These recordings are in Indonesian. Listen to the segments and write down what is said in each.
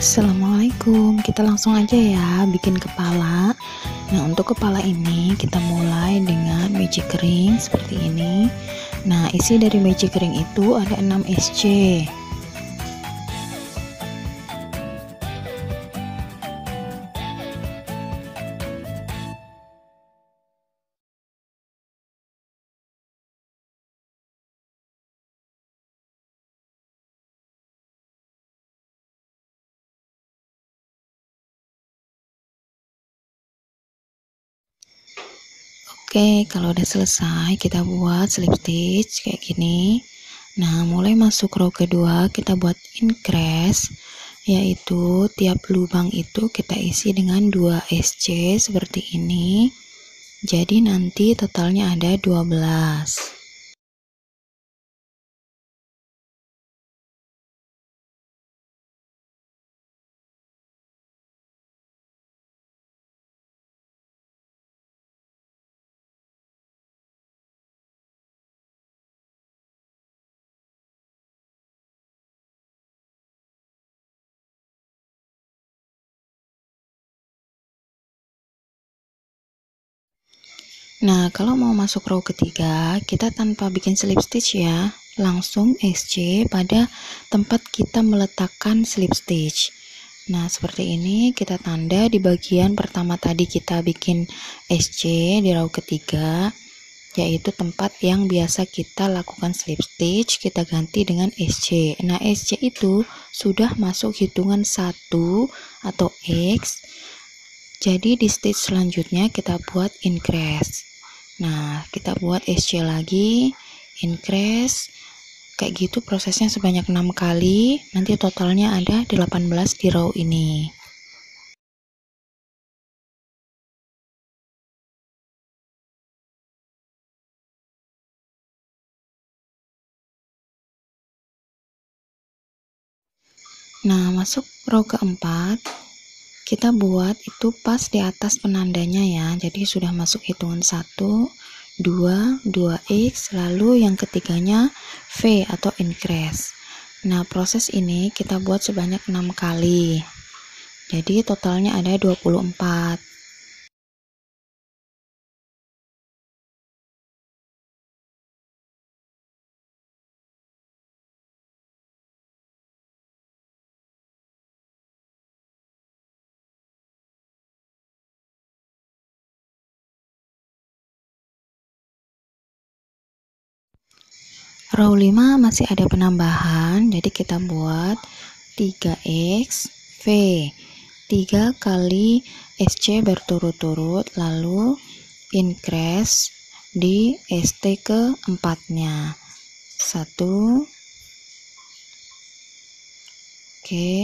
Assalamualaikum, kita langsung aja ya bikin kepala. Nah, untuk kepala ini kita mulai dengan magic ring seperti ini. Nah, isi dari magic ring itu ada 6 SC. Oke, kalau udah selesai kita buat slip stitch kayak gini. Nah, mulai masuk row kedua kita buat increase, yaitu tiap lubang itu kita isi dengan 2 SC seperti ini. Jadi nanti totalnya ada 12. Nah, kalau mau masuk row ketiga, kita tanpa bikin slip stitch ya, langsung SC pada tempat kita meletakkan slip stitch. Nah, seperti ini kita tanda di bagian pertama tadi kita bikin SC di row ketiga, yaitu tempat yang biasa kita lakukan slip stitch, kita ganti dengan SC. Nah, SC itu sudah masuk hitungan 1 atau X. Jadi di stitch selanjutnya kita buat increase. Nah, kita buat SC lagi, increase, kayak gitu prosesnya sebanyak 6 kali, nanti totalnya ada 18 di row ini. Nah, masuk row keempat, kita buat itu pas di atas penandanya ya, jadi sudah masuk hitungan 1, 2, 2x, lalu yang ketiganya V atau increase. Nah, proses ini kita buat sebanyak 6 kali, jadi totalnya ada 24. Row 5 masih ada penambahan, jadi kita buat 3x V, 3 kali SC berturut-turut, lalu increase di ST keempatnya 1, oke,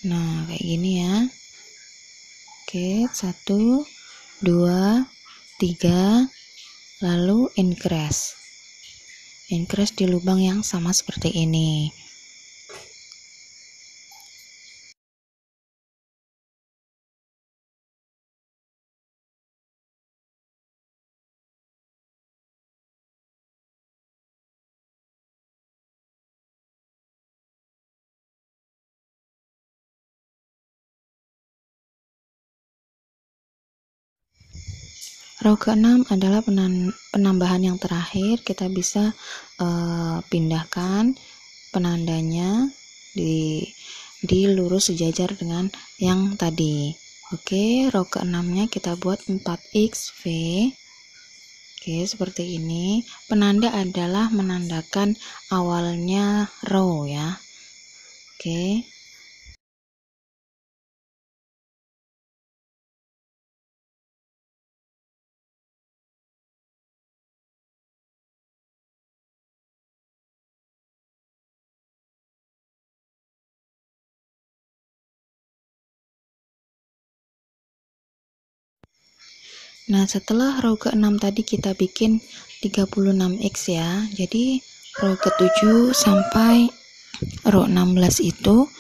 nah kayak gini ya. Oke, 1, 2, 3, lalu increase di lubang yang sama seperti ini. Row ke-6 adalah penambahan yang terakhir, kita bisa pindahkan penandanya di lurus sejajar dengan yang tadi. Oke, row ke-6 nya kita buat 4xv. Oke, seperti ini. Penanda adalah menandakan awalnya row ya. Oke. Nah, setelah row ke-6 tadi kita bikin 36x ya. Jadi row ke-7 sampai row 16 itu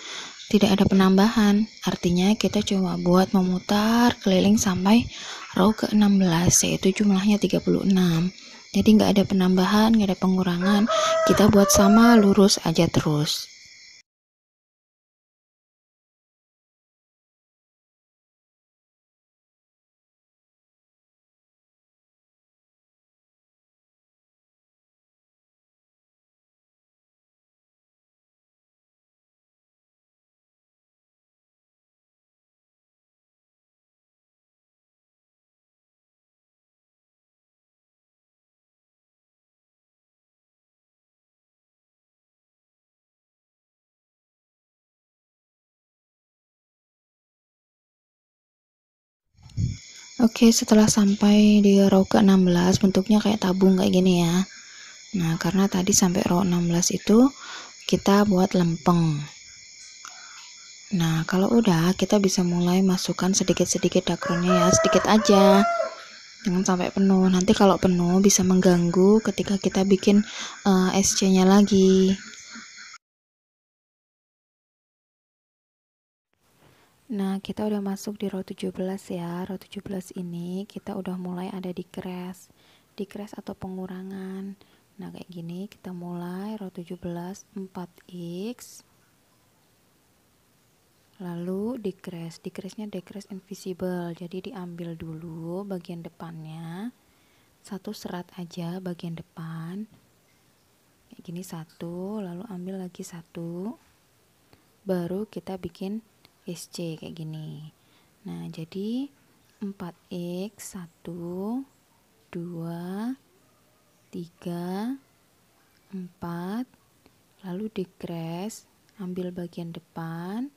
tidak ada penambahan. Artinya kita cuma buat memutar keliling sampai row ke-16, yaitu jumlahnya 36. Jadi nggak ada penambahan, nggak ada pengurangan, kita buat sama lurus aja terus. Oke, setelah sampai di row ke-16 bentuknya kayak tabung kayak gini ya. Nah, karena tadi sampai row 16 itu kita buat lempeng. Nah, kalau udah kita bisa mulai masukkan sedikit-sedikit dakronnya ya, sedikit aja. Jangan sampai penuh. Nanti kalau penuh bisa mengganggu ketika kita bikin SC-nya lagi. Nah, kita udah masuk di row 17 ya. Row 17 ini kita udah mulai ada di crash atau pengurangan. Nah, kayak gini kita mulai row 17 4x. Lalu decrease-nya decrease invisible. Jadi diambil dulu bagian depannya. Satu serat aja bagian depan. Kayak gini satu, lalu ambil lagi satu. Baru kita bikin SC kayak gini. Nah, jadi 4x 1 2 3 4, lalu decrease, ambil bagian depan,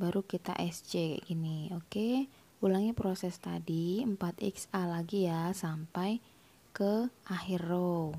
baru kita SC kayak gini. Oke, ulangi proses tadi 4xa lagi ya sampai ke akhir row.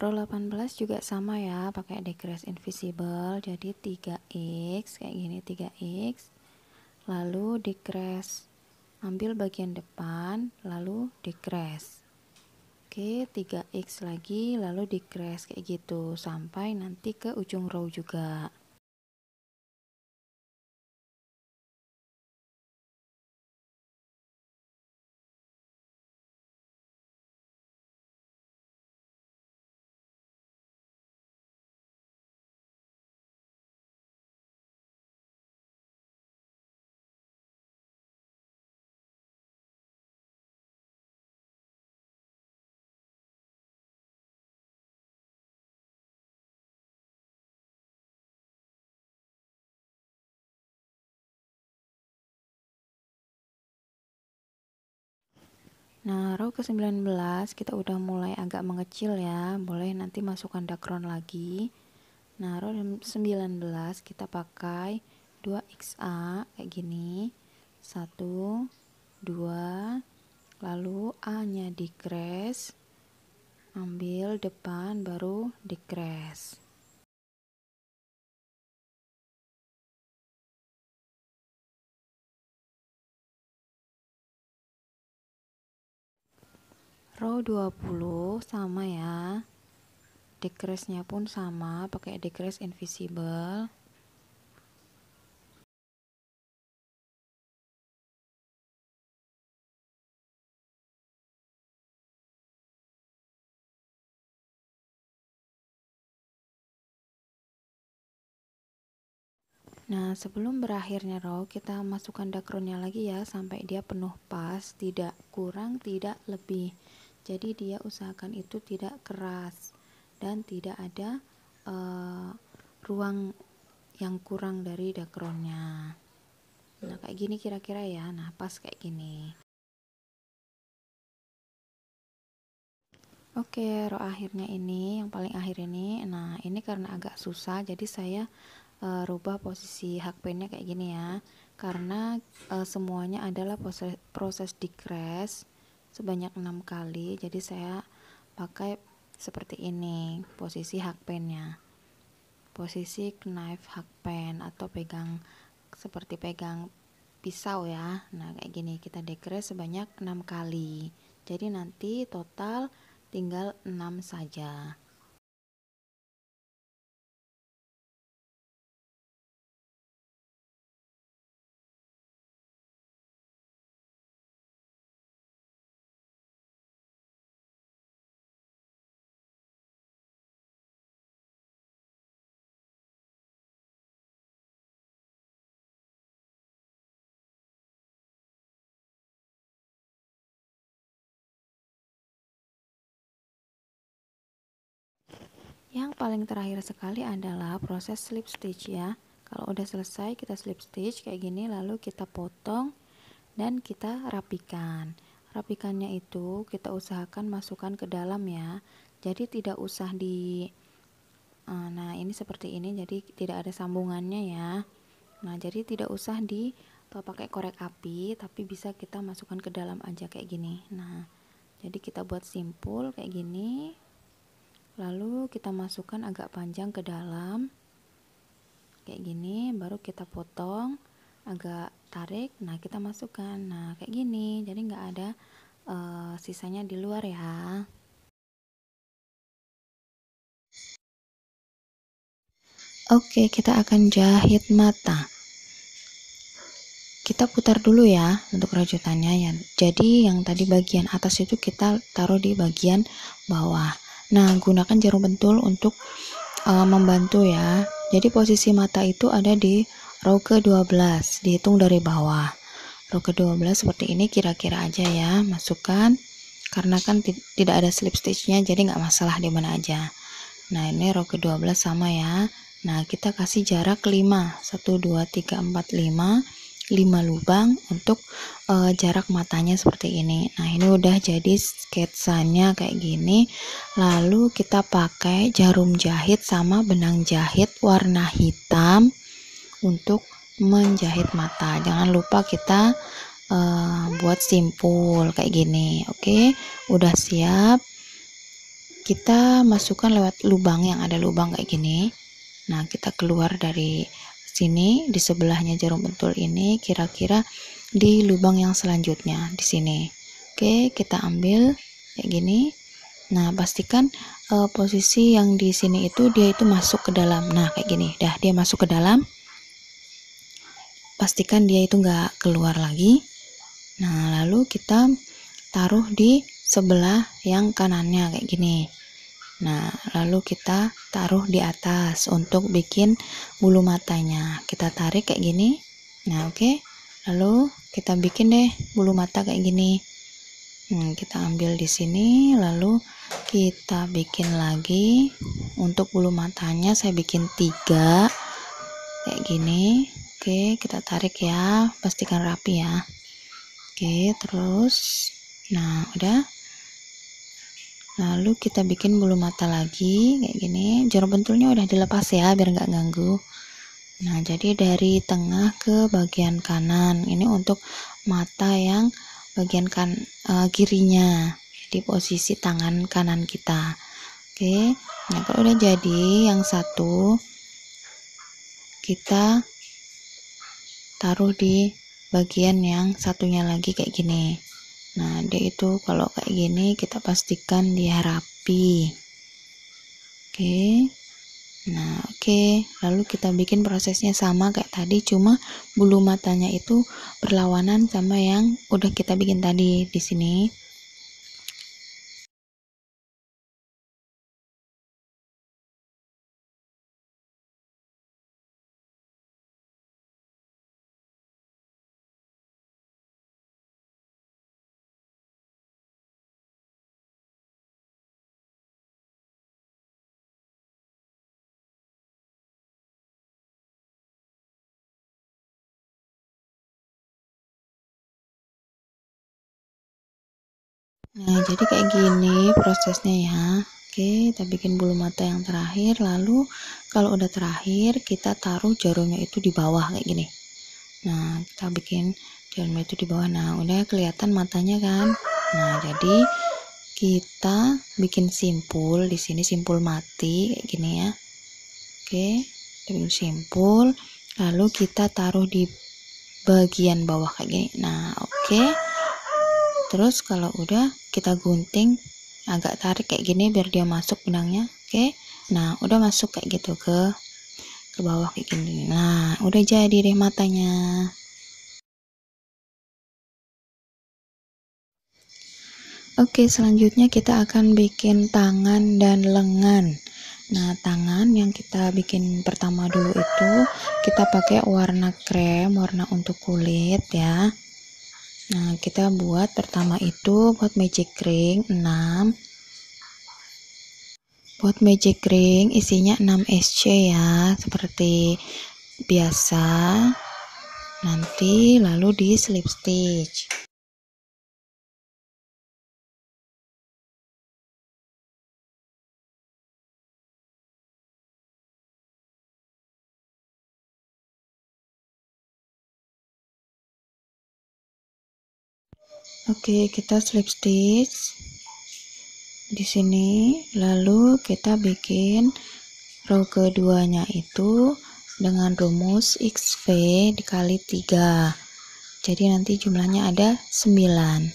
Row 18 juga sama ya, pakai decrease invisible. Jadi 3x kayak gini, 3x. Lalu decrease, ambil bagian depan, lalu decrease. Oke, 3x lagi, lalu decrease kayak gitu sampai nanti ke ujung row juga. Nah, row ke-19 kita udah mulai agak mengecil ya, boleh nanti masukkan dakron lagi. Nah, row 19 kita pakai 2xa kayak gini. 1 2, lalu A-nya decrease, ambil depan baru decrease. Row 20 sama ya, decrease-nya pun sama, pakai decrease invisible. Nah, sebelum berakhirnya row, kita masukkan dakronnya lagi ya, sampai dia penuh pas, tidak kurang, tidak lebih. Jadi dia usahakan itu tidak keras dan tidak ada ruang yang kurang dari dakronnya. Nah, kayak gini kira-kira ya. Nah, pas kayak gini. Oke, row akhirnya ini, yang paling akhir ini. Nah, ini karena agak susah, jadi saya rubah posisi hakpennya kayak gini ya. karena semuanya adalah proses decrease sebanyak 6 kali. Jadi saya pakai seperti ini posisi hakpennya, posisi knife hakpen, atau seperti pegang pisau ya. Nah kayak gini kita decrease sebanyak 6 kali, jadi nanti total tinggal 6 saja. Yang paling terakhir sekali adalah proses slip stitch ya. Kalau udah selesai kita slip stitch kayak gini, lalu kita potong dan kita rapikan. Rapikannya itu kita usahakan masukkan ke dalam ya. Jadi tidak usah nah ini seperti ini, jadi tidak ada sambungannya ya. Nah jadi tidak usah pakai korek api, tapi bisa kita masukkan ke dalam aja kayak gini. Nah jadi kita buat simpul kayak gini, lalu kita masukkan agak panjang ke dalam kayak gini, baru kita potong agak tarik, nah kita masukkan, nah kayak gini, jadi nggak ada sisanya di luar ya. Oke, kita akan jahit mata. Kita putar dulu ya untuk rajutannya ya. Jadi yang tadi bagian atas itu kita taruh di bagian bawah. Nah gunakan jarum pentul untuk membantu ya. Jadi posisi mata itu ada di row ke-12, dihitung dari bawah. Row ke-12 seperti ini kira-kira aja ya, masukkan. Karena kan tidak ada slip stitchnya, jadi nggak masalah di mana aja. Nah ini row ke-12 sama ya. Nah kita kasih jarak 5, 1, 2, 3, 4, 5 lubang untuk jarak matanya seperti ini. Nah ini udah jadi sketsanya kayak gini. Lalu kita pakai jarum jahit sama benang jahit warna hitam untuk menjahit mata. Jangan lupa kita buat simpul kayak gini. Oke, udah siap. Kita masukkan lewat lubang yang ada lubang kayak gini. Nah kita keluar dari sini, di sebelahnya jarum pentul ini, kira-kira di lubang yang selanjutnya di sini. Oke, kita ambil kayak gini. Nah pastikan posisi yang di sini itu dia itu masuk ke dalam. Nah kayak gini, dah dia masuk ke dalam. Pastikan dia itu nggak keluar lagi. Nah lalu kita taruh di sebelah yang kanannya kayak gini. Nah lalu kita taruh di atas untuk bikin bulu matanya. Kita tarik kayak gini. Nah oke. Lalu kita bikin deh bulu mata kayak gini. Kita ambil di sini, lalu kita bikin lagi. Untuk bulu matanya saya bikin 3 kayak gini. Oke, kita tarik ya, pastikan rapi ya. Oke, terus nah udah. Lalu kita bikin bulu mata lagi kayak gini. Jarum pentulnya udah dilepas ya biar nggak ganggu. Nah jadi dari tengah ke bagian kanan, ini untuk mata yang bagian kirinya di posisi tangan kanan kita. Oke, nah kalau udah jadi yang satu kita taruh di bagian yang satunya lagi kayak gini. Nah dia itu kalau kayak gini kita pastikan dia rapi. Oke. Nah oke, lalu kita bikin prosesnya sama kayak tadi, cuma bulu matanya itu berlawanan sama yang udah kita bikin tadi di sini. Nah jadi kayak gini prosesnya ya. Oke, kita bikin bulu mata yang terakhir, lalu kalau udah terakhir kita taruh jarumnya itu di bawah kayak gini. Nah, kita bikin diameter itu di bawah. Nah, udah kelihatan matanya kan. Nah, jadi kita bikin simpul di sini, simpul mati kayak gini ya. Oke, kita bikin simpul, lalu kita taruh di bagian bawah kayak gini. Nah, oke. Terus kalau udah kita gunting, agak tarik kayak gini biar dia masuk benangnya. Oke. Nah, udah masuk kayak gitu ke bawah kayak gini. Nah, udah jadi deh matanya. Oke, selanjutnya kita akan bikin tangan dan lengan. Nah, tangan yang kita bikin pertama dulu itu kita pakai warna krem, warna untuk kulit ya. Nah, kita buat pertama itu buat magic ring 6. Buat magic ring isinya 6 SC ya, seperti biasa. Nanti lalu di slip stitch. Oke, kita slip stitch di sini, lalu kita bikin row keduanya itu dengan rumus XV dikali 3. Jadi nanti jumlahnya ada 9.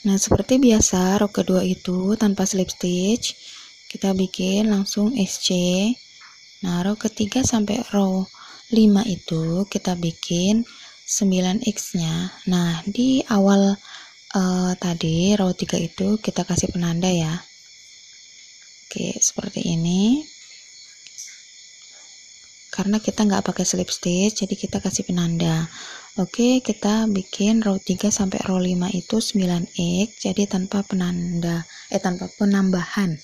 Nah, seperti biasa row kedua itu tanpa slip stitch kita bikin langsung SC. Nah, row ketiga sampai row 5 itu kita bikin 9x nya. Nah, di awal tadi row 3 itu kita kasih penanda ya. Oke, seperti ini. Karena kita nggak pakai slip stitch, jadi kita kasih penanda. Oke, kita bikin row 3 sampai row 5 itu 9x, jadi tanpa penanda, tanpa penambahan.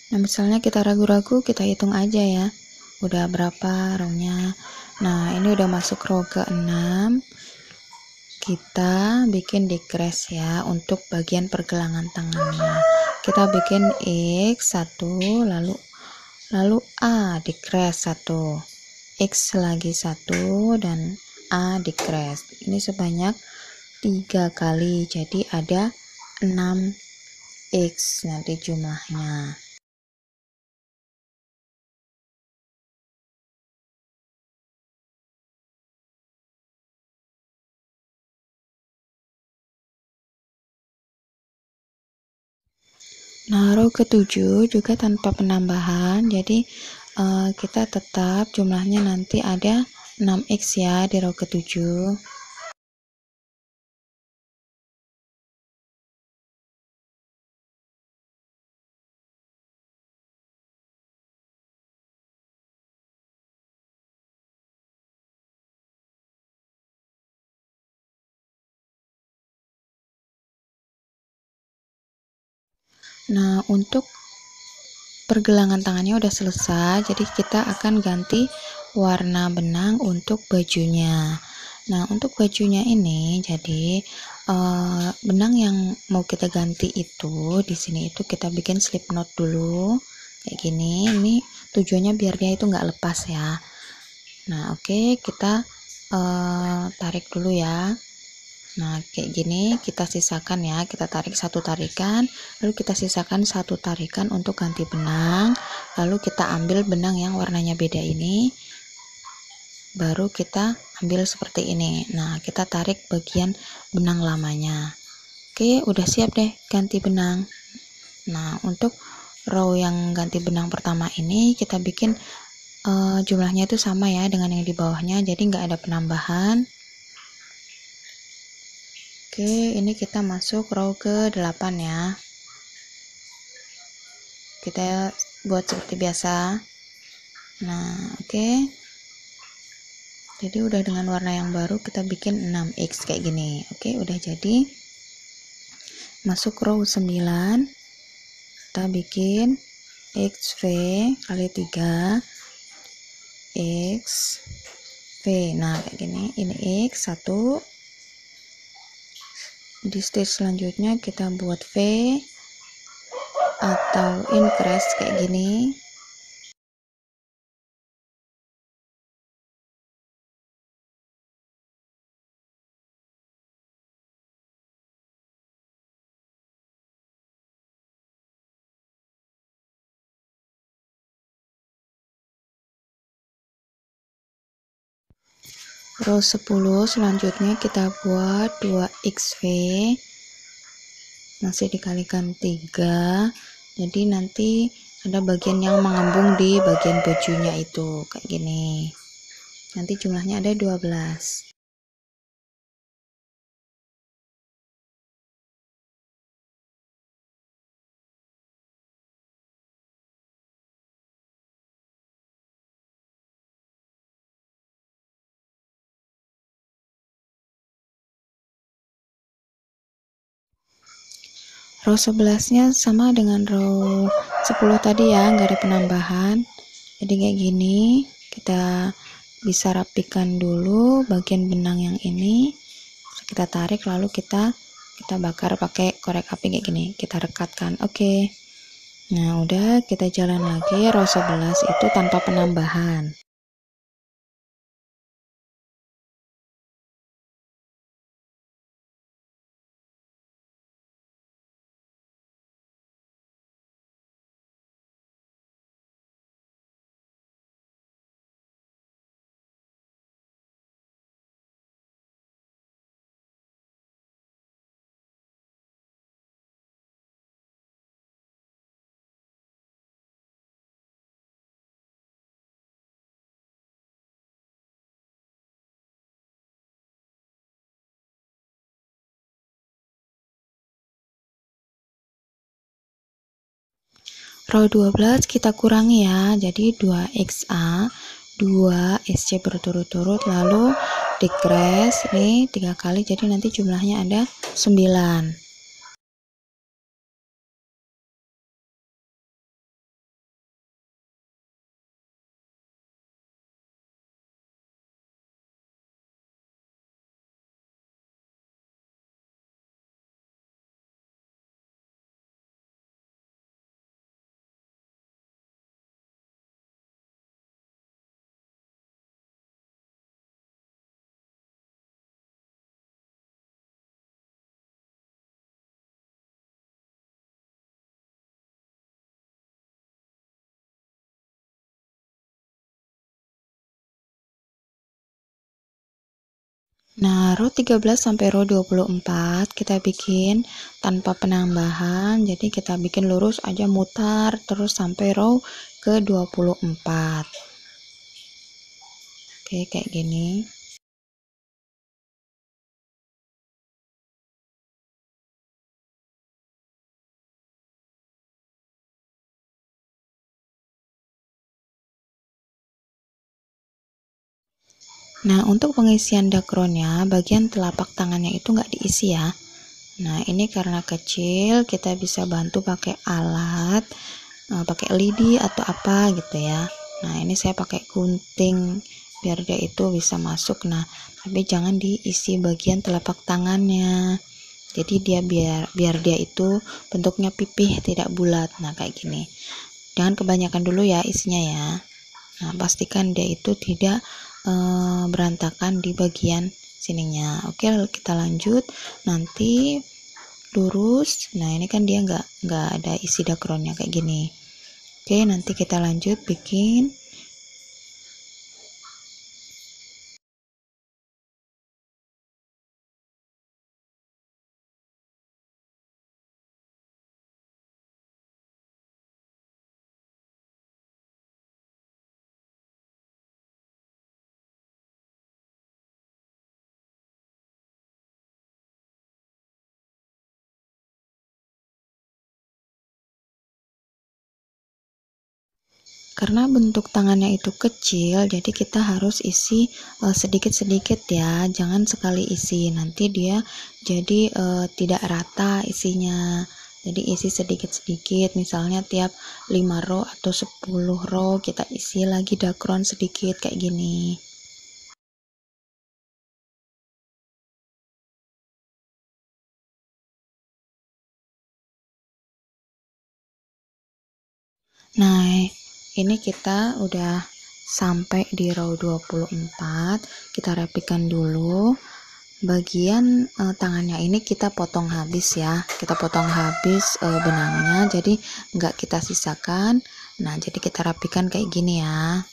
Nah, misalnya kita ragu-ragu, kita hitung aja ya. Udah berapa rownya. Nah, ini udah masuk row ke-6. Kita bikin decrease ya untuk bagian pergelangan tangannya. Kita bikin X1, lalu A decrease 1. X lagi 1 dan A decrease. Ini sebanyak 3 kali. Jadi ada 6X nanti jumlahnya. Nah, row ke-7 juga tanpa penambahan, jadi kita tetap jumlahnya nanti ada 6x ya di row ke-7. Nah, untuk pergelangan tangannya udah selesai, jadi kita akan ganti warna benang untuk bajunya. Nah, untuk bajunya ini jadi benang yang mau kita ganti itu di sini itu kita bikin slip knot dulu kayak gini. Ini tujuannya biar dia itu nggak lepas ya. Nah, oke, kita tarik dulu ya. Nah, kayak gini kita sisakan ya, kita tarik satu tarikan, lalu kita sisakan satu tarikan untuk ganti benang, lalu kita ambil benang yang warnanya beda ini, baru kita ambil seperti ini. Nah, kita tarik bagian benang lamanya. Oke, udah siap deh ganti benang. Nah, untuk row yang ganti benang pertama ini kita bikin jumlahnya itu sama ya dengan yang di bawahnya, jadi nggak ada penambahan. Oke, ini kita masuk row ke 8 ya. Kita buat seperti biasa. Nah, oke. Jadi udah dengan warna yang baru, kita bikin 6x kayak gini. Oke, udah jadi. Masuk row 9. Kita bikin xv kali 3 x v. Nah, kayak gini. Ini x 1. Di stage selanjutnya kita buat v atau increase kayak gini. Row 10 selanjutnya kita buat 2xv, masih dikalikan 3, jadi nanti ada bagian yang mengembung di bagian bajunya itu kayak gini. Nanti jumlahnya ada 12. Row 11 nya sama dengan row 10 tadi ya, nggak ada penambahan. Jadi kayak gini, kita bisa rapikan dulu bagian benang yang ini, kita tarik lalu kita bakar pakai korek api kayak gini, kita rekatkan. Oke. Nah, udah, kita jalan lagi row 11 itu tanpa penambahan. Row 12 kita kurangi ya, jadi 2XA 2SC berturut-turut, lalu decrease ini 3 kali, jadi nanti jumlahnya ada 9. Nah, row 13 sampai row 24 kita bikin tanpa penambahan, jadi kita bikin lurus aja, mutar terus sampai row ke 24. Oke, kayak gini. Nah, untuk pengisian dakronnya, bagian telapak tangannya itu nggak diisi ya. Nah, ini karena kecil, kita bisa bantu pakai alat, pakai lidi atau apa gitu ya. Nah, ini saya pakai gunting biar dia itu bisa masuk. Nah, tapi jangan diisi bagian telapak tangannya. Jadi dia biar dia itu bentuknya pipih, tidak bulat. Nah, kayak gini. Jangan kebanyakan dulu ya isinya ya. Nah, pastikan dia itu tidak berantakan di bagian sininya. Oke, kita lanjut. Nanti lurus. Nah, ini kan dia nggak ada isi dakronnya kayak gini. Oke, nanti kita lanjut bikin. Karena bentuk tangannya itu kecil, jadi kita harus isi sedikit-sedikit ya, jangan sekali isi, nanti dia jadi tidak rata isinya. Jadi isi sedikit-sedikit, misalnya tiap 5 row atau 10 row kita isi lagi dakron sedikit kayak gini. Nah, ini kita udah sampai di row 24. Kita rapikan dulu. Bagian tangannya ini kita potong habis ya. Kita potong habis benangnya, jadi nggak kita sisakan. Nah, jadi kita rapikan kayak gini ya.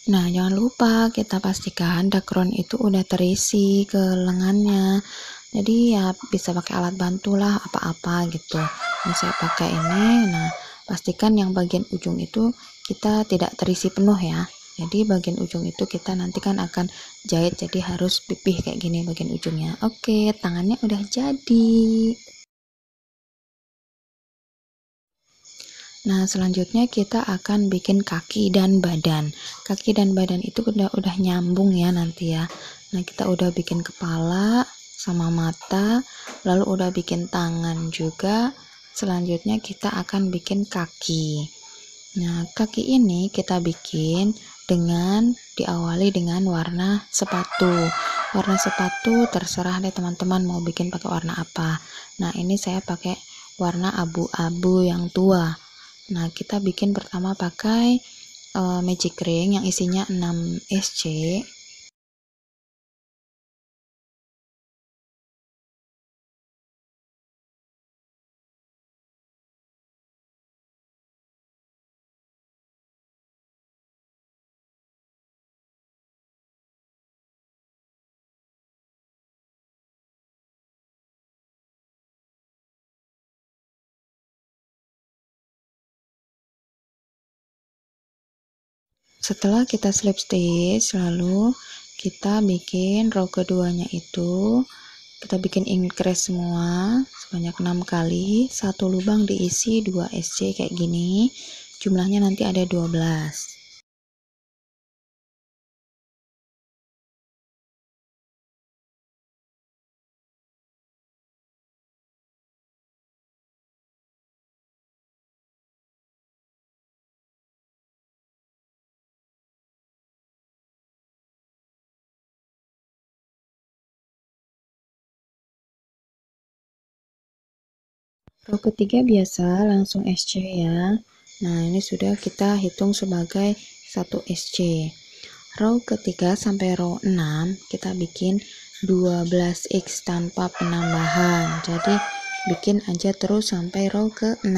Nah, jangan lupa kita pastikan dakron itu udah terisi ke lengannya. Jadi ya bisa pakai alat bantu lah, apa-apa gitu. Ini saya pakai ini. Nah, pastikan yang bagian ujung itu kita tidak terisi penuh ya. Jadi bagian ujung itu kita nanti kan akan jahit, jadi harus pipih kayak gini bagian ujungnya. Oke, tangannya udah jadi. Nah, selanjutnya kita akan bikin kaki dan badan. Kaki dan badan itu udah nyambung ya nanti ya. Nah, kita udah bikin kepala sama mata, lalu udah bikin tangan juga. Selanjutnya kita akan bikin kaki. Nah, kaki ini kita bikin dengan diawali dengan warna sepatu. Warna sepatu terserah deh teman-teman mau bikin pakai warna apa. Nah, ini saya pakai warna abu-abu yang tua. Nah, kita bikin pertama pakai magic ring yang isinya 6 SC. Setelah kita slip stitch, lalu kita bikin row keduanya itu kita bikin increase semua sebanyak 6 kali, satu lubang diisi 2 SC kayak gini, jumlahnya nanti ada 12. Row ketiga biasa langsung SC ya. Nah, ini sudah kita hitung sebagai 1 SC. Row ketiga sampai row 6 kita bikin 12x tanpa penambahan. Jadi bikin aja terus sampai row ke-6.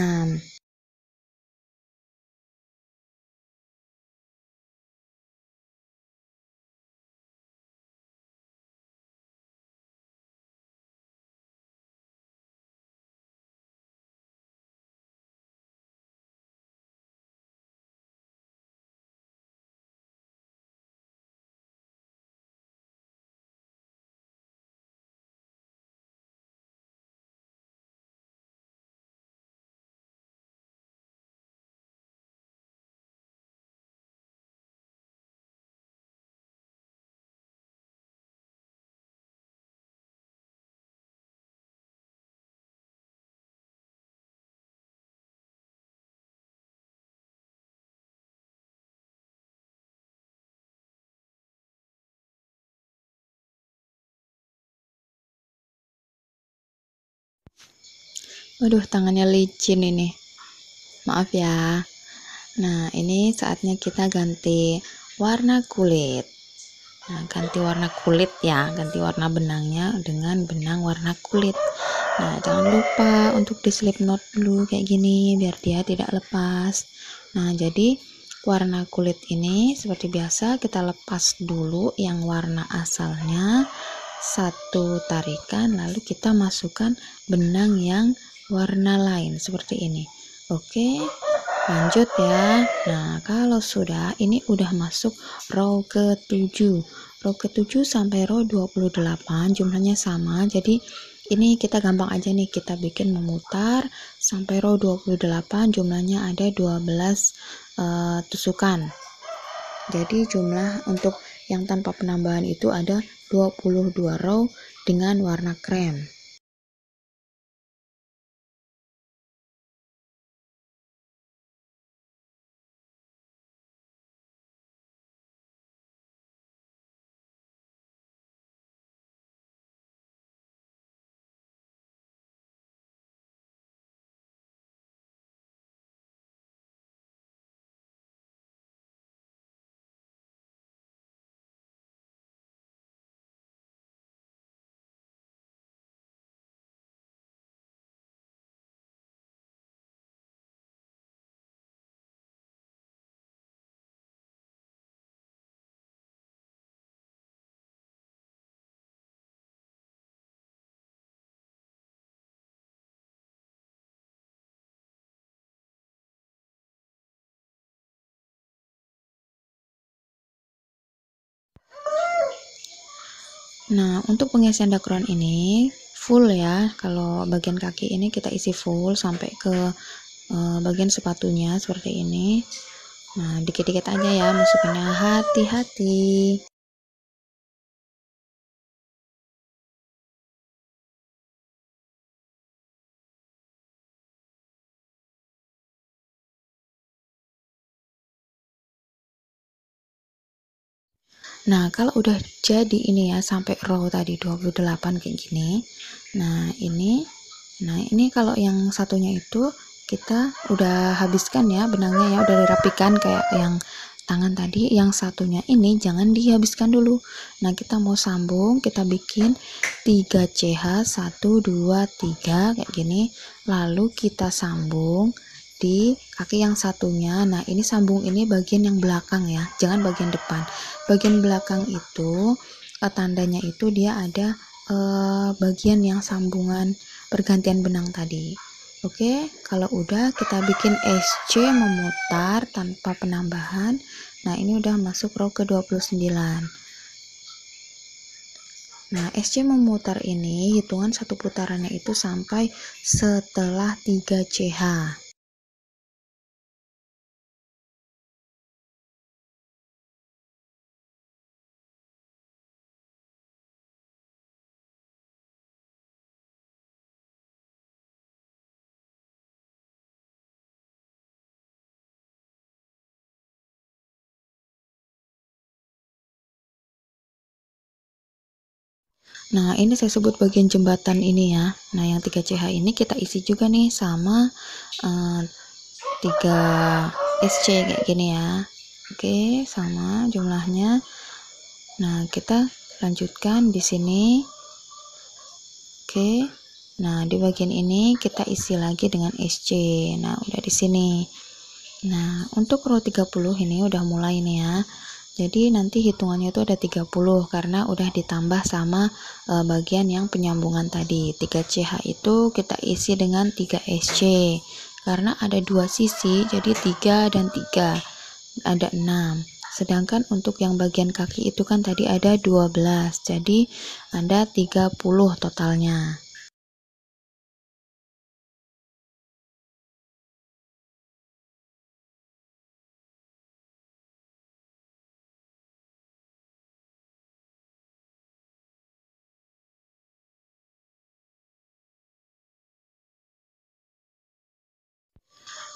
Waduh, tangannya licin ini. Maaf ya. Nah, ini saatnya kita ganti warna kulit. Nah, ganti warna kulit ya, ganti warna benangnya dengan benang warna kulit. Nah, jangan lupa untuk di slip knot dulu kayak gini biar dia tidak lepas. Nah, jadi warna kulit ini seperti biasa kita lepas dulu yang warna asalnya, satu tarikan, lalu kita masukkan benang yang warna lain seperti ini. Oke, lanjut ya. Nah, kalau sudah, ini udah masuk row ke-7. Row ke-7 sampai row 28 jumlahnya sama. Jadi ini kita gampang aja nih, kita bikin memutar sampai row 28 jumlahnya ada 12 tusukan. Jadi jumlah untuk yang tanpa penambahan itu ada 22 row dengan warna krem. Nah, untuk pengisian dakron ini full ya. Kalau bagian kaki ini kita isi full sampai ke bagian sepatunya seperti ini. Nah, dikit-dikit aja ya masukinnya, hati-hati. Nah, kalau udah jadi ini ya sampai row tadi 28 kayak gini. Nah, ini kalau yang satunya itu kita udah habiskan ya benangnya ya, udah dirapikan kayak yang tangan tadi. Yang satunya ini jangan dihabiskan dulu. Nah, kita mau sambung, kita bikin 3 CH 1 2 3 kayak gini. Lalu kita sambung di kaki yang satunya. Nah, ini sambung ini bagian yang belakang ya, jangan bagian depan. Bagian belakang itu tandanya itu dia ada bagian yang sambungan pergantian benang tadi. Oke, kalau udah kita bikin SC memutar tanpa penambahan. Nah, ini udah masuk row ke-29. Nah, SC memutar ini hitungan satu putarannya itu sampai setelah 3 CH. Nah, ini saya sebut bagian jembatan ini ya. Nah, yang 3 CH ini kita isi juga nih sama 3 SC kayak gini ya. Oke, sama jumlahnya. Nah, kita lanjutkan di sini. Oke. Nah, di bagian ini kita isi lagi dengan SC. Nah, udah di sini. Nah, untuk row 30 ini udah mulai nih ya. Jadi nanti hitungannya itu ada 30 karena udah ditambah sama bagian yang penyambungan tadi. 3CH itu kita isi dengan 3SC. Karena ada dua sisi, jadi 3 dan 3. Ada 6. Sedangkan untuk yang bagian kaki itu kan tadi ada 12. Jadi ada 30 totalnya.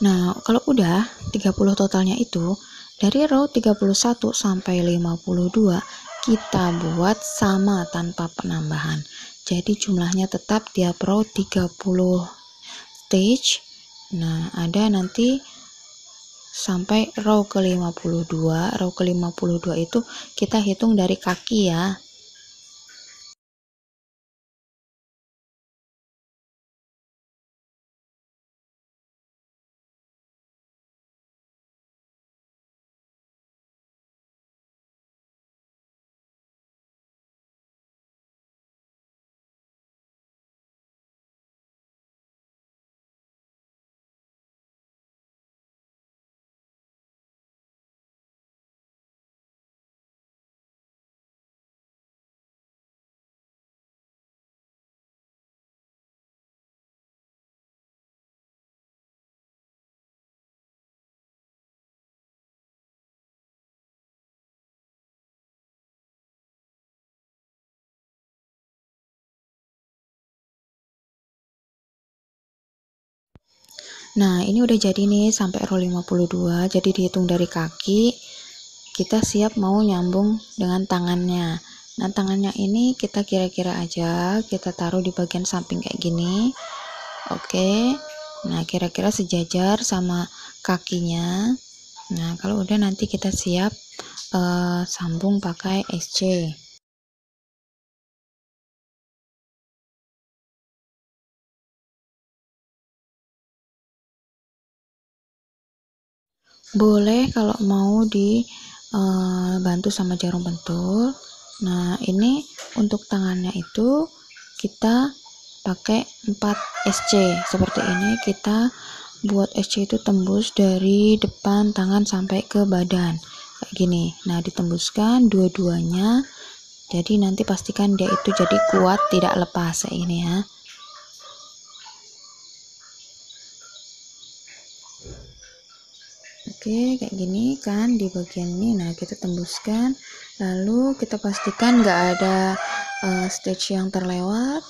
Nah, kalau udah 30 totalnya itu, dari row 31 sampai 52 kita buat sama tanpa penambahan. Jadi jumlahnya tetap tiap row 30 stitch. Nah, ada nanti sampai row ke 52. Row ke 52 itu kita hitung dari kaki ya. Nah, ini udah jadi nih sampai row 52. Jadi dihitung dari kaki, kita siap mau nyambung dengan tangannya. Nah, tangannya ini kita kira-kira aja, kita taruh di bagian samping kayak gini. Oke. Nah, kira-kira sejajar sama kakinya. Nah, kalau udah nanti kita siap sambung pakai SC. Boleh kalau mau dibantu sama jarum pentul. Nah, ini untuk tangannya itu kita pakai 4 SC seperti ini. Kita buat SC itu tembus dari depan tangan sampai ke badan kayak gini. Nah, ditembuskan dua-duanya, jadi nanti pastikan dia itu jadi kuat, tidak lepas kayak gini ya. Oke, kayak gini kan di bagian ini. Nah, kita tembuskan, lalu kita pastikan nggak ada stitch yang terlewat.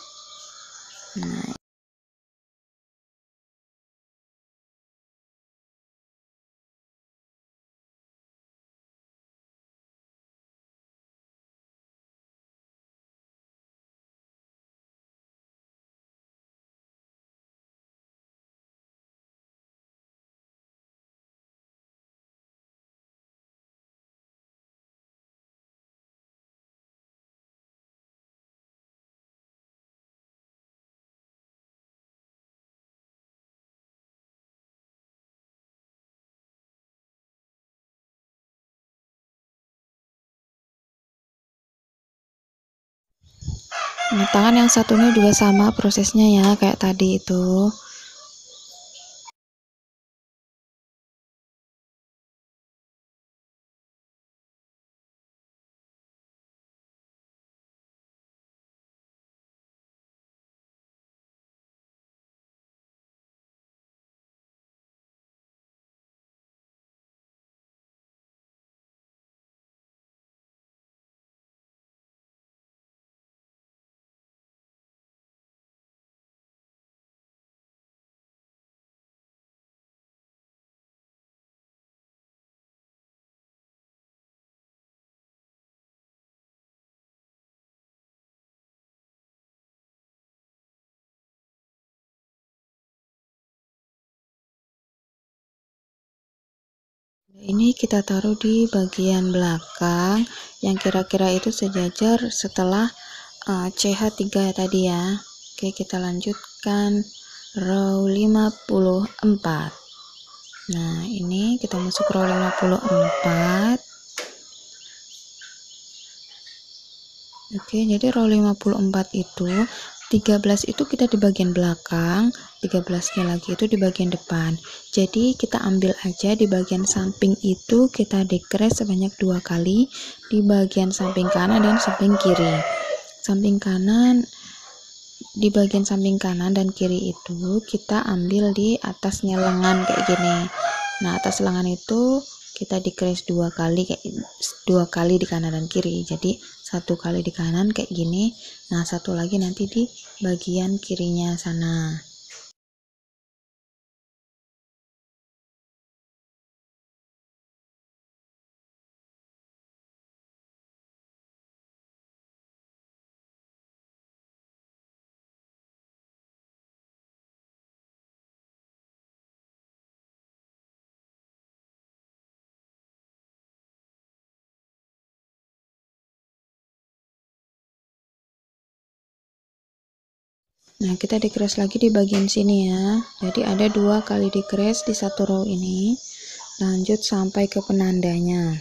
Nah, tangan yang satunya juga sama prosesnya ya, kayak tadi itu. Ini kita taruh di bagian belakang yang kira-kira itu sejajar setelah CH3 tadi ya. Oke, kita lanjutkan row 54. Nah, ini kita masuk row 54. Oke, jadi row 54 itu 13 itu kita di bagian belakang, 13-nya lagi itu di bagian depan. Jadi kita ambil aja di bagian samping itu kita decrease sebanyak 2 kali di bagian samping kanan dan samping kiri. Samping kanan, di bagian samping kanan dan kiri itu kita ambil di atasnya lengan kayak gini. Nah, atas lengan itu kita decrease 2 kali, kayak 2 kali di kanan dan kiri. Jadi 1 kali di kanan kayak gini, nah 1 lagi nanti di bagian kirinya sana. Nah, kita decrease lagi di bagian sini ya. Jadi ada 2 kali decrease di satu row ini. Lanjut sampai ke penandanya.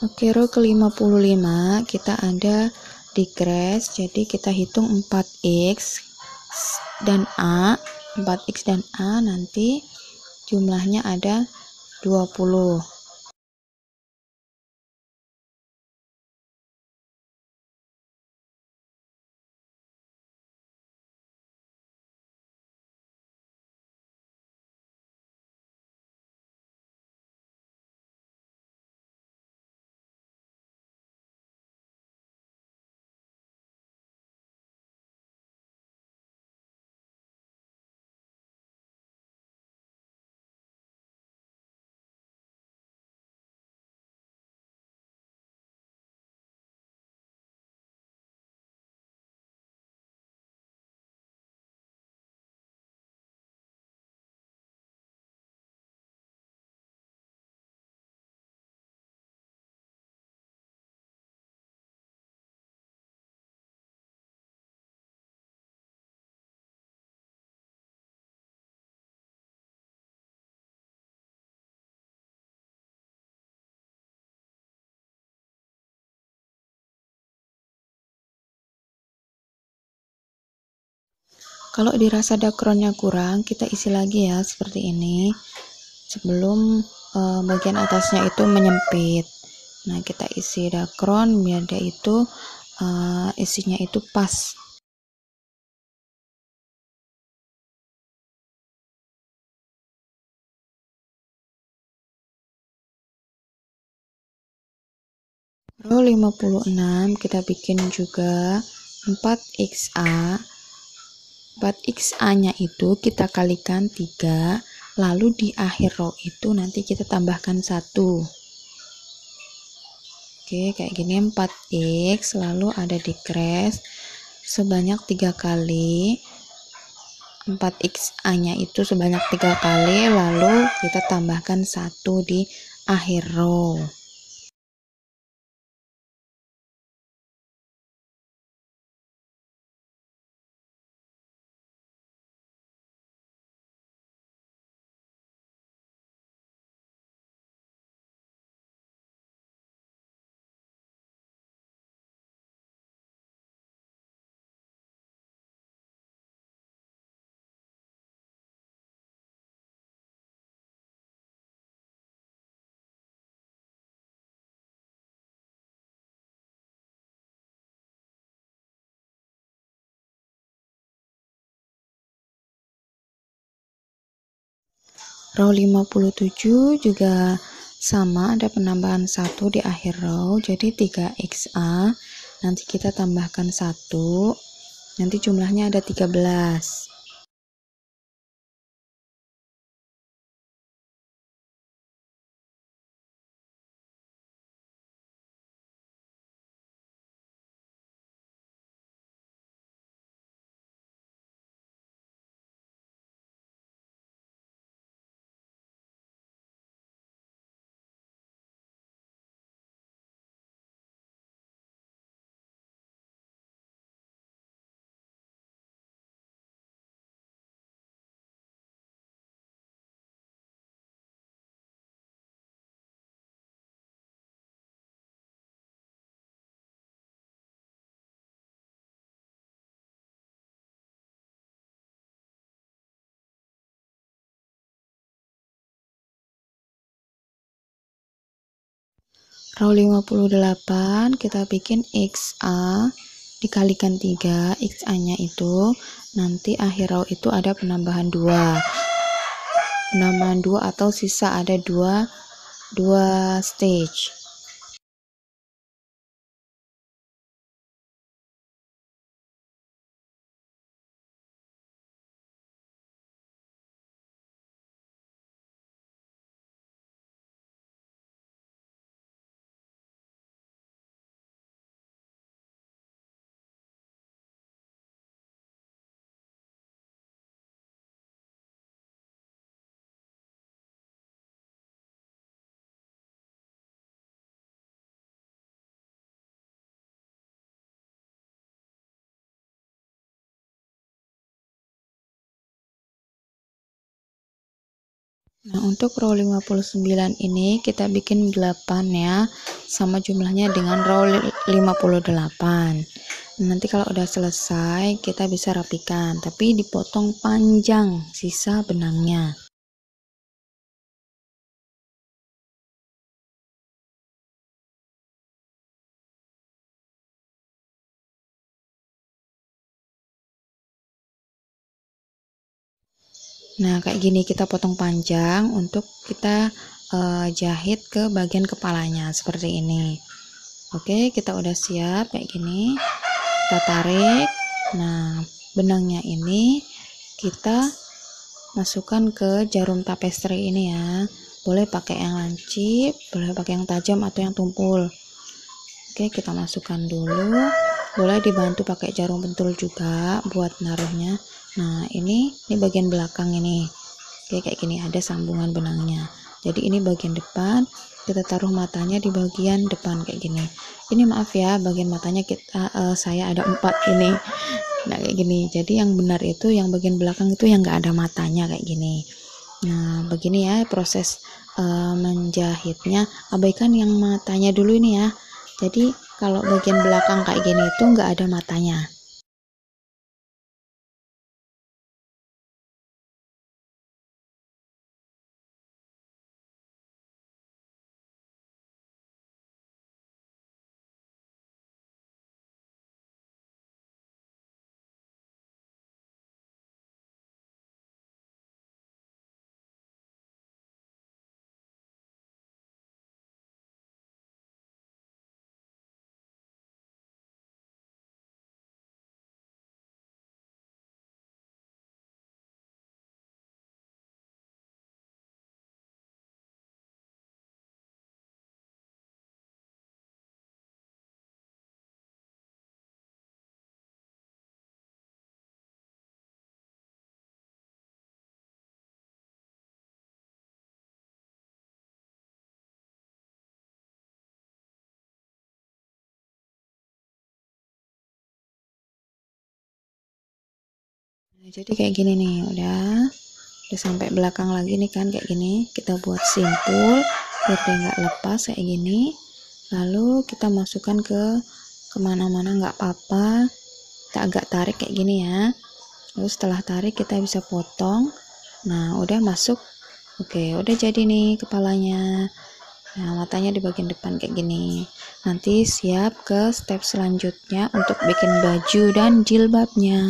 Oke, row ke-55 kita ada decrease. Jadi kita hitung 4x dan A. 4x dan A nanti jumlahnya ada 20. Kalau dirasa dakronnya kurang, kita isi lagi ya seperti ini. Sebelum bagian atasnya itu menyempit. Nah, kita isi dakron biar dia itu isinya itu pas. Row 56 kita bikin juga 4xa. 4xa nya itu kita kalikan 3, lalu di akhir row itu nanti kita tambahkan 1. Oke, kayak gini 4x, lalu ada decrease sebanyak 3 kali. 4xa nya itu sebanyak 3 kali, lalu kita tambahkan 1 di akhir row. Row 57 juga sama, ada penambahan 1 di akhir row, jadi 3xa. Nanti kita tambahkan 1, nanti jumlahnya ada 13. Row 58 kita bikin XA dikalikan 3, XA nya itu nanti akhir row itu ada penambahan 2 atau sisa ada 2 stage. Nah, untuk row 59 ini kita bikin 8 ya, sama jumlahnya dengan row 58. Nanti kalau udah selesai kita bisa rapikan, tapi dipotong panjang sisa benangnya. Nah, kayak gini kita potong panjang untuk kita jahit ke bagian kepalanya seperti ini. Oke, kita udah siap kayak gini. Kita tarik. Nah, benangnya ini kita masukkan ke jarum tapestry ini ya. Boleh pakai yang lancip, boleh pakai yang tajam atau yang tumpul. Oke, kita masukkan dulu. Boleh dibantu pakai jarum pentul juga buat naruhnya. Nah, ini bagian belakang ini. Oke, kayak gini ada sambungan benangnya. Jadi ini bagian depan, kita taruh matanya di bagian depan kayak gini. Ini maaf ya, bagian matanya saya ada 4 ini. Nah, kayak gini. Jadi yang benar itu yang bagian belakang itu yang enggak ada matanya kayak gini. Nah, begini ya proses menjahitnya. Abaikan yang matanya dulu ini ya. Jadi kalau bagian belakang kayak gini itu enggak ada matanya. Nah, jadi kayak gini nih, udah sampai belakang lagi nih kan kayak gini. Kita buat simpul biar dia nggak lepas kayak gini. Lalu kita masukkan ke kemana-mana nggak apa-apa. Kita agak tarik kayak gini ya. Lalu setelah tarik kita bisa potong. Nah, udah masuk. Oke, udah jadi nih kepalanya. Nah, matanya di bagian depan kayak gini. Nanti siap ke step selanjutnya untuk bikin baju dan jilbabnya.